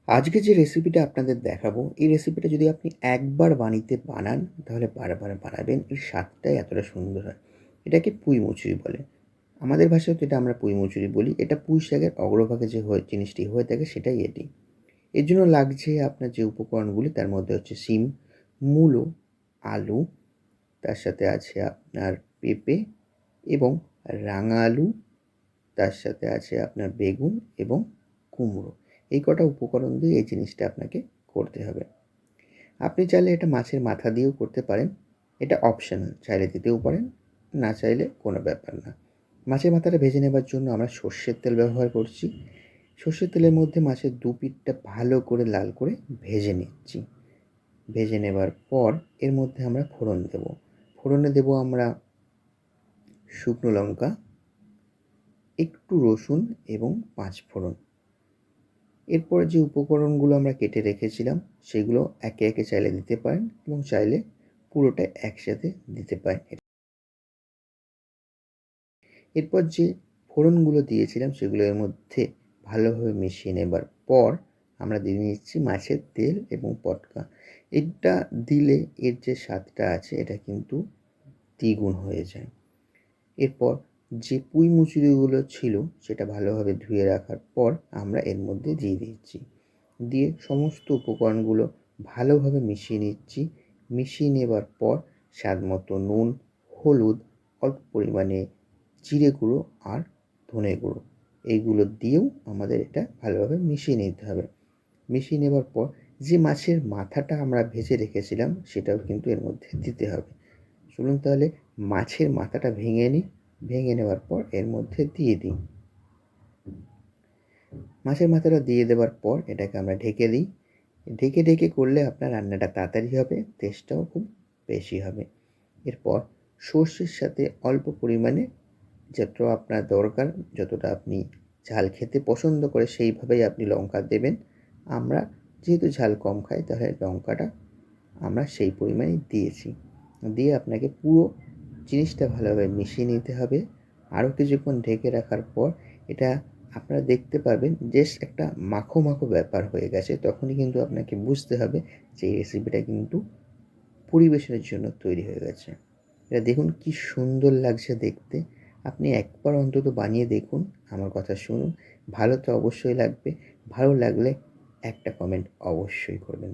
আজকে যে রেসিপিটা আপনাদের দেখাবো, এই রেসিপিটা যদি আপনি একবার বাড়িতে বানান তাহলে বারবার বানাবেন। এর স্বাদটাই এতটা সুন্দর হয়। এটাকে পুঁই মুচুরি বলে। আমাদের ভাষায় তো এটা আমরা পুঁই মুচুরি বলি। এটা পুঁই শাকের অগ্রভাগে যে জিনিসটি হয়ে থাকে সেটাই এটি। এর জন্য লাগছে আপনার যে উপকরণগুলি, তার মধ্যে হচ্ছে শিম, মূলো, আলু, তার সাথে আছে আপনার পেঁপে এবং রাঙা আলু, তার সাথে আছে আপনার বেগুন এবং কুমড়ো। এই কটা উপকরণ দিয়ে এই জিনিসটা আপনাকে করতে হবে। আপনি চাইলে এটা মাছের মাথা দিয়েও করতে পারেন। এটা অপশনাল, চাইলে দিতেও পারেন, না চাইলে কোনো ব্যাপার না। মাছের মাথাটা ভেজে নেবার জন্য আমরা সর্ষের তেল ব্যবহার করছি। সর্ষের তেলের মধ্যে মাছের দু পিঠটা ভালো করে লাল করে ভেজে নিচ্ছি। ভেজে নেবার পর এর মধ্যে আমরা ফোড়ন দেব। ফোড়নে দেব আমরা শুকনো লঙ্কা, একটু রসুন এবং পাঁচ ফোড়ন। এরপর যে উপকরণগুলো আমরা কেটে রেখেছিলাম সেগুলো একে একে চাইলে দিতে পারেন এবং চাইলে পুরোটা একসাথে দিতে পারেন। এরপর যে ফোড়নগুলো দিয়েছিলাম সেগুলো এর মধ্যে ভালোভাবে মিশিয়ে নেবার পর আমরা দিয়ে নিচ্ছি মাছের তেল এবং পটকা। এটা দিলে এর যে স্বাদটা আছে এটা কিন্তু দ্বিগুণ হয়ে যায়। এরপর যে পুঁই মুচুরিগুলো ছিল সেটা ভালোভাবে ধুয়ে রাখার পর আমরা এর মধ্যে দিয়ে দিচ্ছি। দিয়ে সমস্ত উপকরণগুলো ভালোভাবে মিশিয়ে নিচ্ছি। মিশিয়ে নেবার পর স্বাদ মতো নুন, হলুদ, অল্প পরিমাণে জিরে গুঁড়ো আর ধনে গুঁড়ো, এইগুলো দিয়েও আমাদের এটা ভালোভাবে মিশিয়ে নিতে হবে। মিশিয়ে নেবার পর যে মাছের মাথাটা আমরা ভেজে রেখেছিলাম সেটাও কিন্তু এর মধ্যে দিতে হবে। চলুন তাহলে মাছের মাথাটা ভেঙে নিই। ভেঙে নেওয়ার পর এর মধ্যে দিয়ে দিই। মাছের মাথাটা দিয়ে দেওয়ার পর এটাকে আমরা ঢেকে দিই। ঢেকে ঢেকে করলে আপনার রান্নাটা তাড়াতাড়ি হবে, টেস্টটাও খুব বেশি হবে। এরপর সর্ষের সাথে অল্প পরিমাণে, যত আপনার দরকার, যতটা আপনি ঝাল খেতে পছন্দ করে সেইভাবেই আপনি লঙ্কা দেবেন। আমরা যেহেতু ঝাল কম খাই তাহলে লঙ্কাটা আমরা সেই পরিমাণেই দিয়েছি। দিয়ে আপনাকে পুরো জিনিসটা ভালোভাবে মিশিয়ে নিতে হবে। আরও কিছুক্ষণ ঢেকে রাখার পর এটা আপনারা দেখতে পারবেন জাস্ট একটা মাখো মাখো ব্যাপার হয়ে গেছে। তখনই কিন্তু আপনাকে বুঝতে হবে যে এই রেসিপিটা কিন্তু পরিবেশনের জন্য তৈরি হয়ে গেছে। এটা দেখুন কি সুন্দর লাগছে দেখতে। আপনি একবার অন্তত বানিয়ে দেখুন, আমার কথা শুনুন। ভালো তো অবশ্যই লাগবে। ভালো লাগলে একটা কমেন্ট অবশ্যই করবেন।